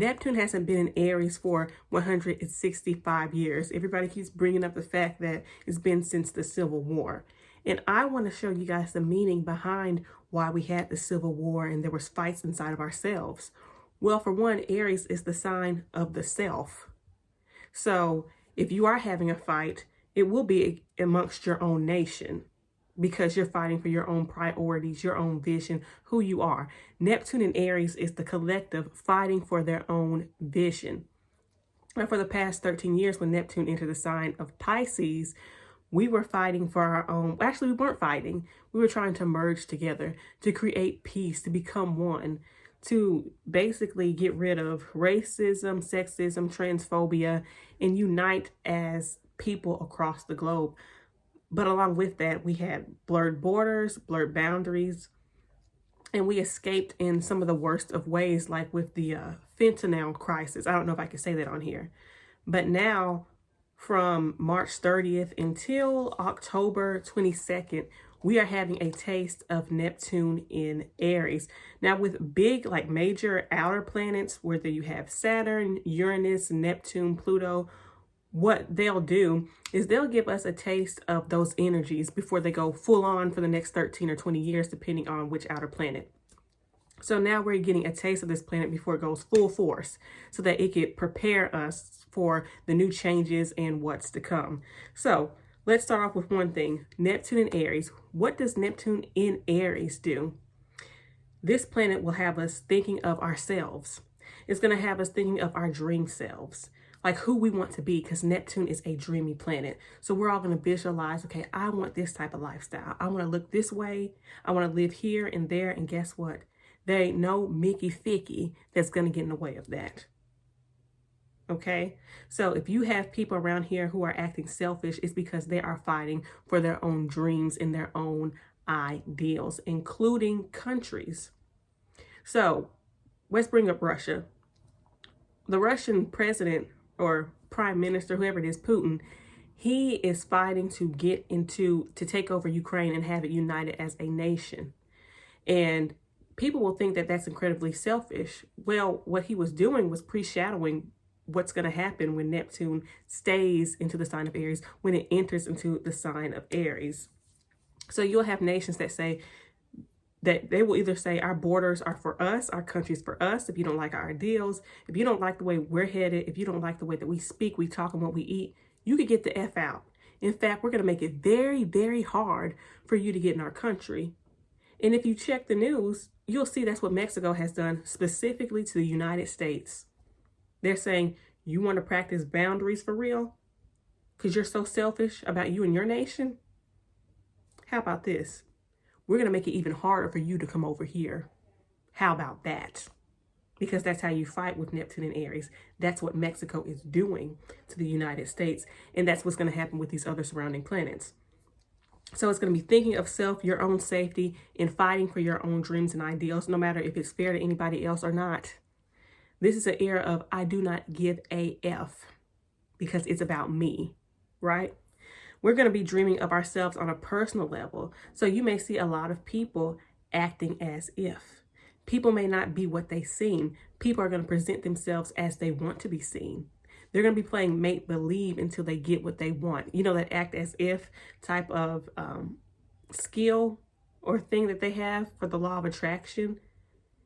Neptune hasn't been in Aries for 165 years. Everybody keeps bringing up the fact that it's been since the Civil War. And I want to show you guys the meaning behind why we had the Civil War and there was fights inside of ourselves. Well, for one, Aries is the sign of the self. So if you are having a fight, it will be amongst your own nation, because you're fighting for your own priorities, your own vision, who you are. Neptune in Aries is the collective fighting for their own vision. And for the past 13 years, when Neptune entered the sign of Pisces, we were fighting for our own. Actually, we weren't fighting. We were trying to merge together, to create peace, to become one, to basically get rid of racism, sexism, transphobia, and unite as people across the globe. But along with that, we had blurred borders, blurred boundaries, and we escaped in some of the worst of ways, like with the fentanyl crisis. I don't know if I can say that on here. But now, from March 30th until October 22nd, we are having a taste of Neptune in Aries. Now, with big, like major outer planets, whether you have Saturn, Uranus, Neptune, Pluto, what they'll do is they'll give us a taste of those energies before they go full on for the next 13 or 20 years, depending on which outer planet. So now we're getting a taste of this planet before it goes full force, so that it could prepare us for the new changes and what's to come. So let's start off with one thing. Neptune in Aries. What does Neptune in Aries do? This planet will have us thinking of ourselves. It's going to have us thinking of our dream selves, like who we want to be, because Neptune is a dreamy planet. So we're all going to visualize, okay, I want this type of lifestyle. I want to look this way. I want to live here and there. And guess what? There ain't no Mickey Thicky that's going to get in the way of that. Okay? So if you have people around here who are acting selfish, it's because they are fighting for their own dreams and their own ideals, including countries. So let's bring up Russia. The Russian president or prime minister, whoever it is, Putin, he is fighting to take over Ukraine and have it united as a nation. And people will think that that's incredibly selfish. Well, what he was doing was pre-shadowing what's going to happen when Neptune stays into the sign of Aries, when it enters into the sign of Aries. So you'll have nations that say, that they will either say our borders are for us, our country's for us. If you don't like our ideals, if you don't like the way we're headed, if you don't like the way that we speak, we talk, and what we eat, you could get the F out. In fact, we're going to make it very, very hard for you to get in our country. And if you check the news, you'll see that's what Mexico has done specifically to the United States. They're saying, you want to practice boundaries for real? Because you're so selfish about you and your nation? How about this? We're going to make it even harder for you to come over here. How about that? Because that's how you fight with Neptune and Aries. That's what Mexico is doing to the United States. And that's what's going to happen with these other surrounding planets. So it's going to be thinking of self, your own safety, and fighting for your own dreams and ideals, no matter if it's fair to anybody else or not. This is an era of I do not give a F, because it's about me, right? We're going to be dreaming of ourselves on a personal level. So you may see a lot of people acting as if. People may not be what they seem. People are going to present themselves as they want to be seen. They're going to be playing make-believe until they get what they want. You know, that act as if type of skill or thing that they have for the law of attraction.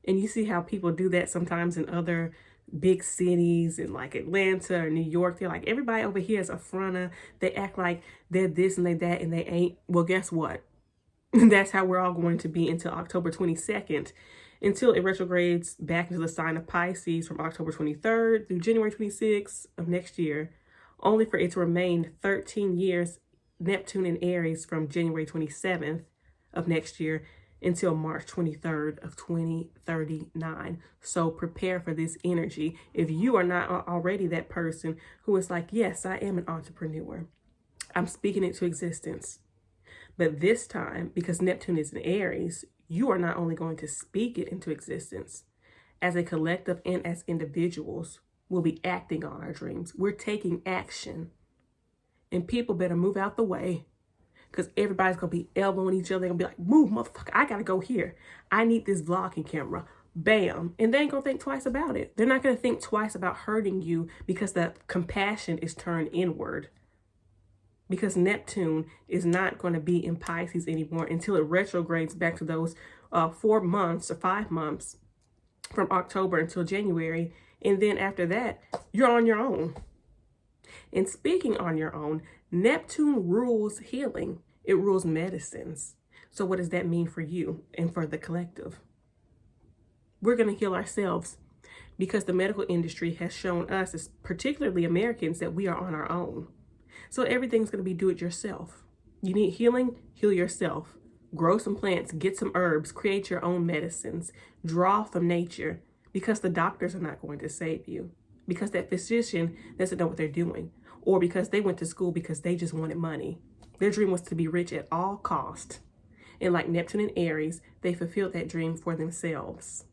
And you see how people do that sometimes in other big cities in like Atlanta or New York. They're like, everybody over here is a fronter. They act like they're this and they that, and they ain't. Well, guess what? That's how we're all going to be until October 22nd, until it retrogrades back into the sign of Pisces from October 23rd through January 26th of next year, only for it to remain 13 years, Neptune in Aries, from January 27th of next year until March 23rd of 2039. So prepare for this energy. If you are not already that person who is like, yes, I am an entrepreneur, I'm speaking it to existence. But this time, because Neptune is in Aries, you are not only going to speak it into existence, as a collective and as individuals, we'll be acting on our dreams. We're taking action. And people better move out the way, because everybody's going to be elbowing each other. They're going to be like, move, motherfucker, I got to go here. I need this vlogging camera. Bam. And they ain't gonna think twice about it. They're not gonna think twice about hurting you because the compassion is turned inward. Because Neptune is not going to be in Pisces anymore until it retrogrades back to those 4 months or 5 months from October until January. And then after that, you're on your own. And speaking on your own, Neptune rules healing. It rules medicines. So what does that mean for you and for the collective? We're going to heal ourselves because the medical industry has shown us, as particularly Americans, that we are on our own. So everything's going to be do it yourself. You need healing, heal yourself. Grow some plants, get some herbs, create your own medicines, draw from nature, because the doctors are not going to save you. Because that physician doesn't know what they're doing. Or because they went to school because they just wanted money. Their dream was to be rich at all cost. And like Neptune and Aries, they fulfilled that dream for themselves.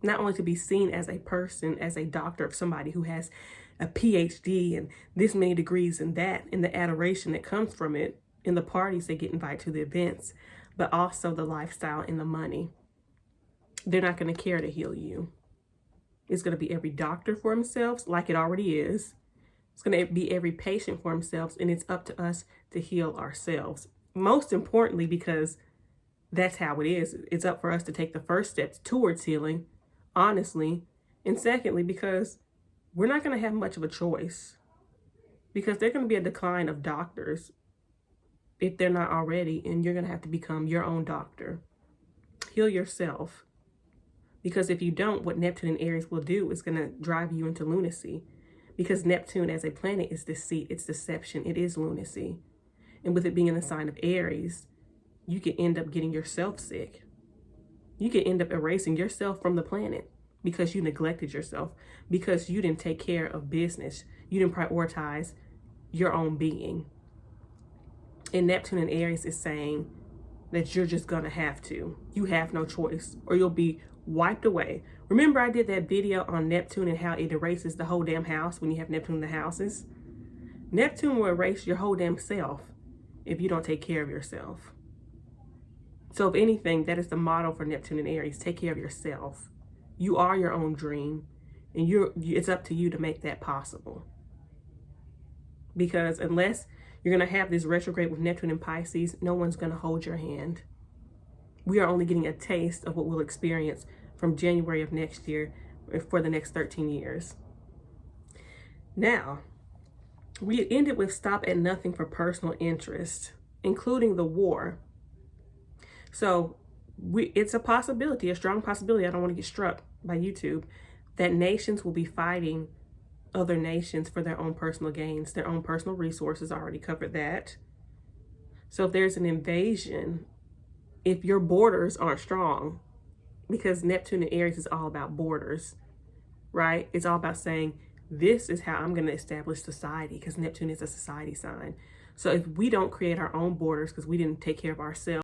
Not only to be seen as a person, as a doctor of somebody who has a PhD and this many degrees and that, and the adoration that comes from it, in the parties they get invited to the events, but also the lifestyle and the money. They're not going to care to heal you. It's going to be every doctor for themselves, like it already is. It's going to be every patient for themselves, and it's up to us to heal ourselves. Most importantly, because that's how it is. It's up for us to take the first steps towards healing, honestly. And secondly, because we're not going to have much of a choice, because there's going to be a decline of doctors if they're not already, and you're going to have to become your own doctor. Heal yourself, because if you don't, what Neptune and Aries will do is going to drive you into lunacy, because Neptune as a planet is deceit, it's deception, it is lunacy. And with it being in the sign of Aries, you can end up getting yourself sick. You can end up erasing yourself from the planet because you neglected yourself, because you didn't take care of business. You didn't prioritize your own being. And Neptune and Aries is saying that you're just going to have to. You have no choice, or you'll be wiped away. Remember I did that video on Neptune and how it erases the whole damn house when you have Neptune in the houses? Neptune will erase your whole damn self if you don't take care of yourself. So if anything, that is the motto for Neptune and Aries. Take care of yourself. You are your own dream, and it's up to you to make that possible. Because unless you're going to have this retrograde with Neptune and Pisces, no one's going to hold your hand. We are only getting a taste of what we'll experience from January of next year for the next 13 years. Now, we ended with stop at nothing for personal interest, including the war. So it's a possibility, a strong possibility, I don't want to get struck by YouTube, that nations will be fighting other nations for their own personal gains, their own personal resources. I already covered that. So if there's an invasion, if your borders aren't strong, because Neptune and Aries is all about borders, right? It's all about saying, this is how I'm going to establish society, because Neptune is a society sign. So if we don't create our own borders because we didn't take care of ourselves,